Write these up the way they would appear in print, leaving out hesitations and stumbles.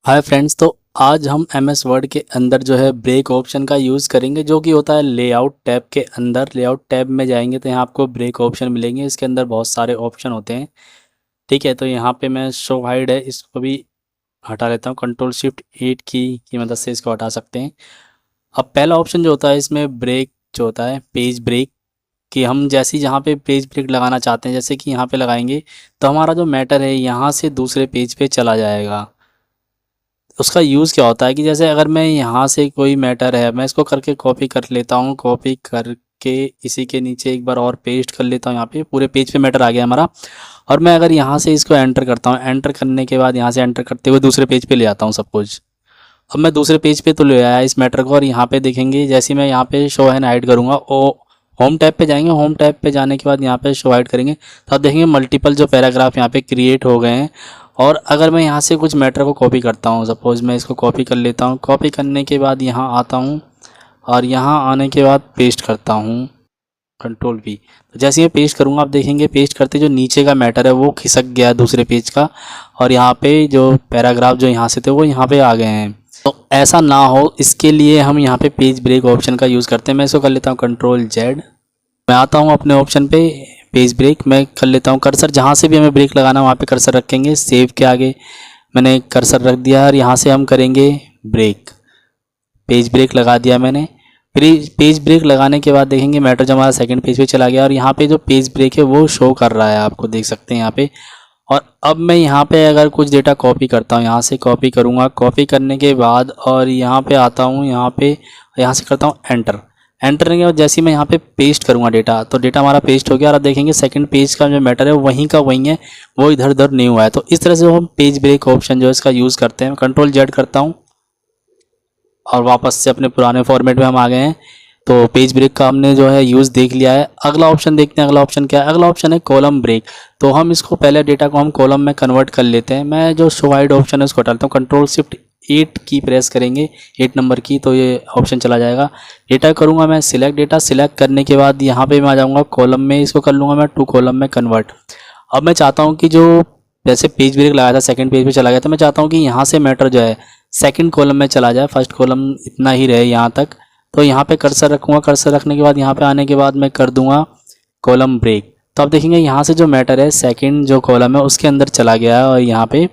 Hi friends. तो आज हम एमएस वर्ड के अंदर जो है ब्रेक ऑप्शन का यूज़ करेंगे, जो कि होता है लेआउट टैब के अंदर। लेआउट टैब में जाएंगे तो यहाँ आपको ब्रेक ऑप्शन मिलेंगे। इसके अंदर बहुत सारे ऑप्शन होते हैं। ठीक है, तो यहाँ पे मैं शो हाइड है, इसको भी हटा लेता हूँ। कंट्रोल शिफ्ट 8 की मदद से इसको हटा सकते हैं। अब पहला ऑप्शन जो होता है इसमें ब्रेक जो होता है पेज ब्रेक, कि हम जैसे ही जहाँ पे पेज ब्रेक लगाना चाहते हैं, जैसे कि यहाँ पे लगाएंगे तो हमारा जो मैटर है यहाँ से दूसरे पेज पे चला जाएगा। उसका यूज़ क्या होता है कि जैसे अगर मैं यहाँ से कोई मैटर है, मैं इसको करके कॉपी कर लेता हूँ, कॉपी करके इसी के नीचे एक बार और पेस्ट कर लेता हूँ। यहाँ पे पूरे पेज पे मैटर आ गया हमारा। और मैं अगर यहाँ से इसको एंटर करता हूँ, एंटर करने के बाद यहाँ से एंटर करते हुए दूसरे पेज पे ले आता हूँ सब कुछ। अब मैं दूसरे पेज पे तो ले आया इस मैटर को, और यहाँ पे देखेंगे जैसे मैं यहाँ पे शो एंड हाइड करूँगा, ओ होम टैब पे जाएंगे। होम टैब पे जाने के बाद यहाँ पे शो हाइड करेंगे तो आप देखेंगे मल्टीपल जो पैराग्राफ यहाँ पे क्रिएट हो गए हैं। और अगर मैं यहाँ से कुछ मैटर को कॉपी करता हूँ, सपोज़ मैं इसको कॉपी कर लेता हूँ, कॉपी करने के बाद यहाँ आता हूँ और यहाँ आने के बाद पेस्ट करता हूँ कंट्रोल V। तो जैसे ही मैं पेस्ट करूँगा आप देखेंगे पेस्ट करते जो नीचे का मैटर है वो खिसक गया दूसरे पेज का, और यहाँ पे जो पैराग्राफ जो यहाँ से थे वो यहाँ पे आ गए हैं। तो ऐसा ना हो इसके लिए हम यहाँ पे पेज ब्रेक ऑप्शन का यूज़ करते हैं। मैं इसको कर लेता हूँ कंट्रोल Z। मैं आता हूँ अपने ऑप्शन पे पेज ब्रेक, मैं कर लेता हूँ कर्सर, जहाँ से भी हमें ब्रेक लगाना वहाँ पे कर्सर रखेंगे। सेव के आगे मैंने कर्सर रख दिया और यहाँ से हम करेंगे ब्रेक। पेज ब्रेक लगा दिया मैंने। पेज ब्रेक लगाने के बाद देखेंगे मैटर जो हमारा सेकंड पेज पे चला गया, और यहाँ पे जो पेज ब्रेक है वो शो कर रहा है, आपको देख सकते हैं यहाँ पे। और अब मैं यहाँ पे अगर कुछ डेटा कॉपी करता हूँ, यहाँ से कॉपी करूँगा, कॉपी करने के बाद और यहाँ पे आता हूँ, यहाँ से करता हूँ एंटर। एंटर करने के बाद जैसे ही मैं यहाँ पे पेस्ट करूँगा डेटा, तो डेटा हमारा पेस्ट हो गया। और अब देखेंगे सेकंड पेज का जो मैटर है वहीं का वहीं है, वो इधर उधर नहीं हुआ है। तो इस तरह से हम पेज ब्रेक ऑप्शन जो है इसका यूज़ करते हैं। कंट्रोल Z करता हूँ और वापस से अपने पुराने फॉर्मेट में हम आ गए हैं। तो पेज ब्रेक का हमने जो है यूज़ देख लिया है। अगला ऑप्शन देखते हैं, अगला ऑप्शन क्या है। अगला ऑप्शन है कॉलम ब्रेक। तो हम इसको पहले डेटा को हम कॉलम में कन्वर्ट कर लेते हैं। मैं जो शो हाइड ऑप्शन है उसको हटा लेता हूँ। कंट्रोल शिफ्ट 8 की प्रेस करेंगे, 8 नंबर की, तो ये ऑप्शन चला जाएगा। डेटा करूँगा मैं सिलेक्ट, डेटा सिलेक्ट करने के बाद यहाँ पे मैं आ जाऊँगा कॉलम में, इसको कर लूँगा मैं 2 कॉलम में कन्वर्ट। अब मैं चाहता हूँ कि जो जैसे पेज ब्रेक लगाया था सेकंड पेज पे चला गया, तो मैं चाहता हूँ कि यहाँ से मैटर जो है सेकंड कॉलम में चला जाए, फर्स्ट कॉलम इतना ही रहे यहाँ तक। तो यहाँ पे कर्सर रखूँगा, कर्सर रखने के बाद यहाँ पे आने के बाद मैं कर दूँगा कॉलम ब्रेक। तो आप देखेंगे यहाँ से जो मैटर है सेकंड जो कॉलम है उसके अंदर चला गया है और यहाँ पे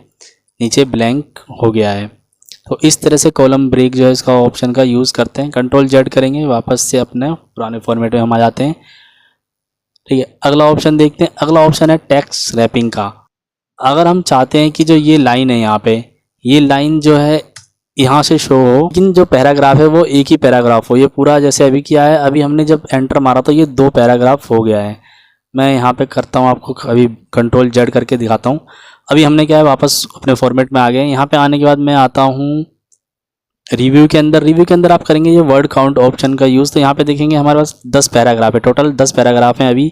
नीचे ब्लैंक हो गया है। तो इस तरह से कॉलम ब्रेक जो है इसका ऑप्शन का यूज़ करते हैं। कंट्रोल Z करेंगे, वापस से अपने पुराने फॉर्मेट में हम आ जाते हैं। ठीक है, अगला ऑप्शन देखते हैं। अगला ऑप्शन है टेक्स्ट रैपिंग का। अगर हम चाहते हैं कि जो ये लाइन है यहाँ पे, ये लाइन जो है यहाँ से शो हो, लेकिन जो पैराग्राफ है वो एक ही पैराग्राफ हो, ये पूरा जैसे अभी किया है, अभी हमने जब एंटर मारा तो ये 2 पैराग्राफ हो गया है। मैं यहाँ पे करता हूँ, आपको अभी कंट्रोल Z करके दिखाता हूँ। अभी हमने क्या है वापस अपने फॉर्मेट में आ गए। यहाँ पे आने के बाद मैं आता हूँ रिव्यू के अंदर। रिव्यू के अंदर आप करेंगे ये वर्ड काउंट ऑप्शन का यूज़। तो यहाँ पे देखेंगे हमारे पास 10 पैराग्राफ है, टोटल 10 पैराग्राफ हैं अभी।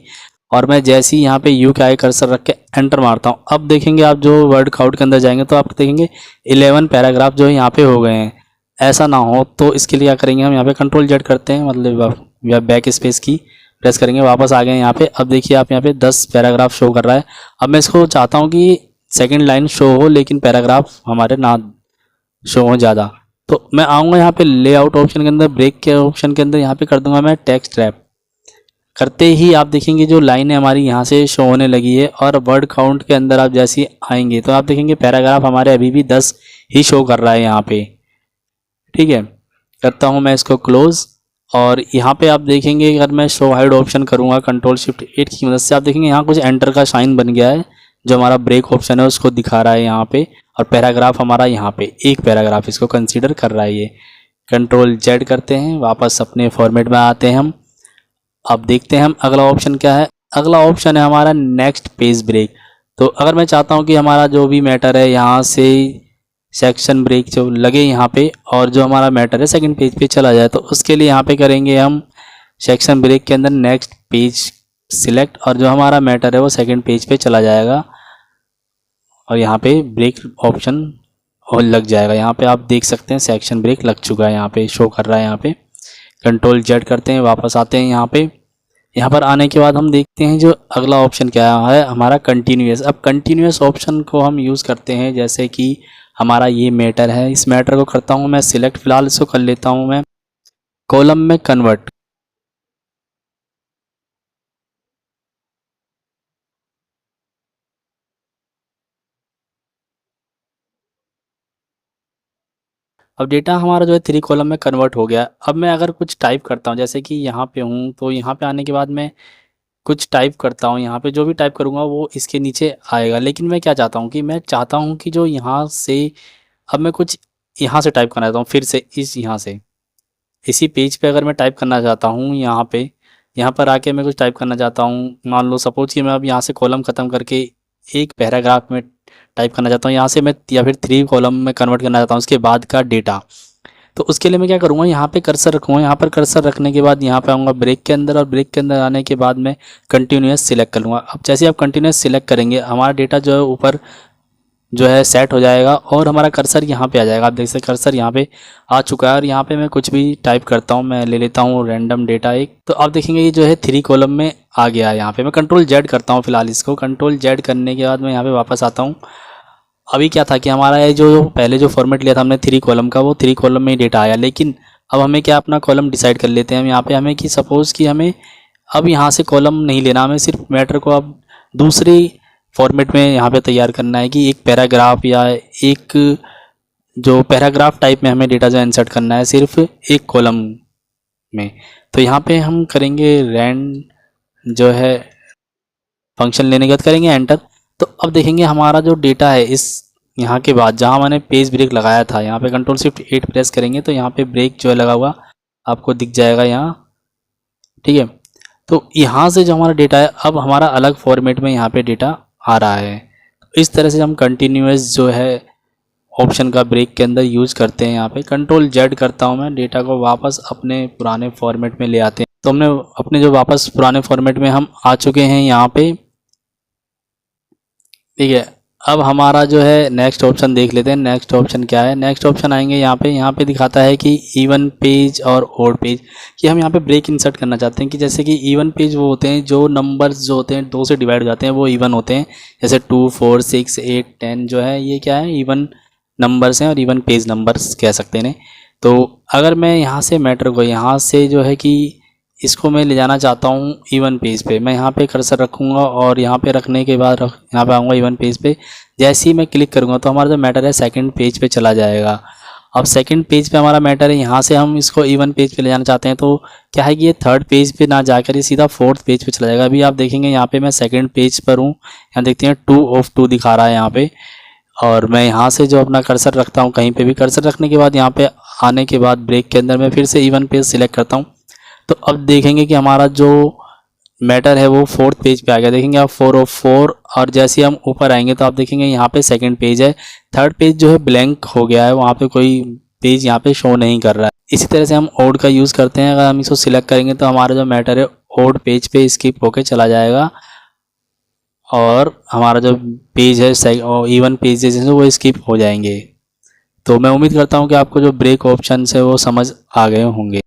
और मैं जैसे ही यहाँ पे यू के आगे कर्सर रख के एंटर मारता हूँ, अब देखेंगे आप जो वर्ड काउंट के अंदर जाएंगे तो आप देखेंगे 11 पैराग्राफ जो है यहाँ पे हो गए हैं। ऐसा ना हो तो इसके लिए क्या करेंगे, हम यहाँ पे कंट्रोल Z करते हैं, मतलब या बैक स्पेस की प्रेस करेंगे, वापस आ गए यहाँ पे। अब देखिए आप यहाँ पे 10 पैराग्राफ शो कर रहा है। अब मैं इसको चाहता हूँ कि सेकेंड लाइन शो हो लेकिन पैराग्राफ हमारे ना शो हो ज़्यादा। तो मैं आऊँगा यहाँ पे लेआउट ऑप्शन के अंदर, ब्रेक के ऑप्शन के अंदर, यहाँ पे कर दूंगा मैं टेक्स्ट रैप। करते ही आप देखेंगे जो लाइन है हमारी यहाँ से शो होने लगी है। और वर्ड काउंट के अंदर आप जैसे ही आएंगे तो आप देखेंगे पैराग्राफ हमारे अभी भी 10 ही शो कर रहा है यहाँ पे। ठीक है, करता हूँ मैं इसको क्लोज। और यहाँ पे आप देखेंगे अगर मैं शो हाइड ऑप्शन करूँगा कंट्रोल शिफ्ट 8 की मदद से, आप देखेंगे यहाँ कुछ एंटर का साइन बन गया है, जो हमारा ब्रेक ऑप्शन है उसको दिखा रहा है यहाँ पे। और पैराग्राफ हमारा यहाँ पे एक पैराग्राफ इसको कंसीडर कर रहा है ये। कंट्रोल Z करते हैं, वापस अपने फॉर्मेट में आते हैं हम। अब देखते हैं हम अगला ऑप्शन क्या है। अगला ऑप्शन है हमारा नेक्स्ट पेज ब्रेक। तो अगर मैं चाहता हूँ कि हमारा जो भी मैटर है यहाँ से सेक्शन ब्रेक जो लगे यहाँ पे, और जो हमारा मैटर है सेकंड पेज पे चला जाए, तो उसके लिए यहाँ पे करेंगे हम सेक्शन ब्रेक के अंदर नेक्स्ट पेज सिलेक्ट, और जो हमारा मैटर है वो सेकंड पेज पे चला जाएगा और यहाँ पे ब्रेक ऑप्शन और लग जाएगा। यहाँ पे आप देख सकते हैं सेक्शन ब्रेक लग चुका है, यहाँ पे शो कर रहा है। यहाँ पे कंट्रोल Z करते हैं, वापस आते हैं यहाँ पे। यहाँ पर आने के बाद हम देखते हैं जो अगला ऑप्शन क्या है हमारा कंटिन्यूअस। अब कंटिन्यूअस ऑप्शन को हम यूज़ करते हैं जैसे कि हमारा ये मैटर है। इस मैटर को करता हूँ मैं सिलेक्ट, फिलहाल इसको कर लेता हूँ मैं कॉलम में कन्वर्ट। अब डेटा हमारा जो है 3 कॉलम में कन्वर्ट हो गया। अब मैं अगर कुछ टाइप करता हूँ, जैसे कि यहाँ पे हूँ, तो यहाँ पे आने के बाद मैं कुछ टाइप करता हूँ, यहाँ पे जो भी टाइप करूँगा वो इसके नीचे आएगा। लेकिन मैं क्या चाहता हूँ कि मैं चाहता हूँ कि जो यहाँ से अब मैं कुछ यहाँ से टाइप करना चाहता हूँ, फिर से यहाँ से इसी पेज पे अगर मैं टाइप करना चाहता हूँ, यहाँ पर आके मैं कुछ टाइप करना चाहता हूँ। मान लो सपोज कि मैं अब यहाँ से कॉलम ख़त्म करके एक पैराग्राफ में टाइप करना चाहता हूँ, यहाँ से मैं या फिर 3 कॉलम में कन्वर्ट करना चाहता हूँ उसके बाद का डेटा। तो उसके लिए मैं क्या करूँगा, यहाँ पे कर्सर रखूँगा। यहाँ पर कर्सर रखने के बाद यहाँ पे आऊँगा ब्रेक के अंदर, और ब्रेक के अंदर आने के बाद मैं कंटिन्यूअस सिलेक्ट कर लूँगा। अब जैसे आप कंटिन्यूअस सिलेक्ट करेंगे, हमारा डेटा जो है ऊपर जो है सेट हो जाएगा और हमारा कर्सर यहाँ पे आ जाएगा। आप देख सकते कर्सर यहाँ पे आ चुका है, और यहाँ पे मैं कुछ भी टाइप करता हूँ, मैं ले लेता हूँ रैंडम डेटा एक। तो आप देखेंगे ये जो है 3 कॉलम में आ गया है। यहाँ पे मैं कंट्रोल जेड करता हूँ, फिलहाल इसको कंट्रोल जेड करने के बाद मैं यहाँ पे वापस आता हूँ। अभी क्या था कि हमारा ये जो पहले जो फॉर्मेट लिया था हमने 3 कॉलम का, वो 3 कॉलम में ही डेटा आया। लेकिन अब हमें क्या अपना कॉलम डिसाइड कर लेते हैं हम यहाँ पे। हमें कि सपोज़ कि हमें अब यहाँ से कॉलम नहीं लेना, हमें सिर्फ मैटर को अब दूसरी फॉर्मेट में यहाँ पे तैयार करना है कि एक पैराग्राफ या एक जो पैराग्राफ टाइप में हमें डेटा जो इंसर्ट करना है सिर्फ एक कॉलम में। तो यहाँ पे हम करेंगे रैंड जो है फंक्शन लेने के बाद करेंगे एंटर। तो अब देखेंगे हमारा जो डेटा है इस यहाँ के बाद जहाँ मैंने पेज ब्रेक लगाया था, यहाँ पे कंट्रोल शिफ्ट 8 प्रेस करेंगे तो यहाँ पे ब्रेक जो है लगा हुआ आपको दिख जाएगा यहाँ, ठीक है। तो यहाँ से जो हमारा डेटा है अब हमारा अलग फॉर्मेट में यहाँ पे डेटा आ रहा है। इस तरह से हम कंटिन्यूअस जो है ऑप्शन का ब्रेक के अंदर यूज़ करते हैं। यहाँ पे कंट्रोल जेड करता हूँ मैं, डेटा को वापस अपने पुराने फॉर्मेट में ले आते हैं। तो हमने अपने जो वापस पुराने फॉर्मेट में हम आ चुके हैं यहाँ पे, ठीक है। अब हमारा जो है नेक्स्ट ऑप्शन देख लेते हैं। नेक्स्ट ऑप्शन क्या है, नेक्स्ट ऑप्शन आएंगे यहाँ पे दिखाता है कि इवन पेज और ओड पेज, कि हम यहाँ पे ब्रेक इंसर्ट करना चाहते हैं कि जैसे कि इवन पेज वो होते हैं जो नंबर्स जो होते हैं 2 से डिवाइड हो जाते हैं वो इवन होते हैं, जैसे 2 4 6 8 10 जो है ये क्या है इवन नंबर्स हैं और इवन पेज नंबर्स कह सकते हैं। तो अगर मैं यहाँ से मैटर को यहाँ से जो है कि इसको मैं ले जाना चाहता हूँ इवन पेज पे, मैं यहाँ पे कर्सर रखूँगा और यहाँ पे रखने के बाद यहाँ पे आऊँगा इवन पेज पे। जैसे ही मैं क्लिक करूँगा तो हमारा जो मैटर है सेकंड पेज पे चला जाएगा। अब सेकंड पेज पे हमारा मैटर है, यहाँ से हम इसको इवन पेज पे ले जाना चाहते हैं तो क्या है कि ये थर्ड पेज पे ना जाकर ये सीधा फोर्थ पेज पे चला जाएगा। अभी आप देखेंगे यहाँ पे मैं सेकंड पेज पर हूँ, यहाँ देखते हैं 2 of 2 दिखा रहा है यहाँ पे। और मैं यहाँ से जो अपना कर्सर रखता हूँ कहीं पे भी, कर्सर रखने के बाद यहाँ पे आने के बाद ब्रेक के अंदर मैं फिर से इवन पेज सिलेक्ट करता हूँ। तो अब देखेंगे कि हमारा जो मैटर है वो फोर्थ पेज पे आ गया। देखेंगे आप 4 of 4, और जैसे हम ऊपर आएंगे तो आप देखेंगे यहाँ पे सेकंड पेज है, थर्ड पेज जो है ब्लैंक हो गया है, वहाँ पे कोई पेज यहाँ पे शो नहीं कर रहा है। इसी तरह से हम ओड का यूज़ करते हैं। अगर हम इसको सिलेक्ट करेंगे तो हमारा जो मैटर है ओड पेज पे स्किप होके चला जाएगा और हमारा जो पेज है इवन पेजेस हैं वो स्किप हो जाएंगे। तो मैं उम्मीद करता हूँ कि आपको जो ब्रेक ऑप्शन है वो समझ आ गए होंगे।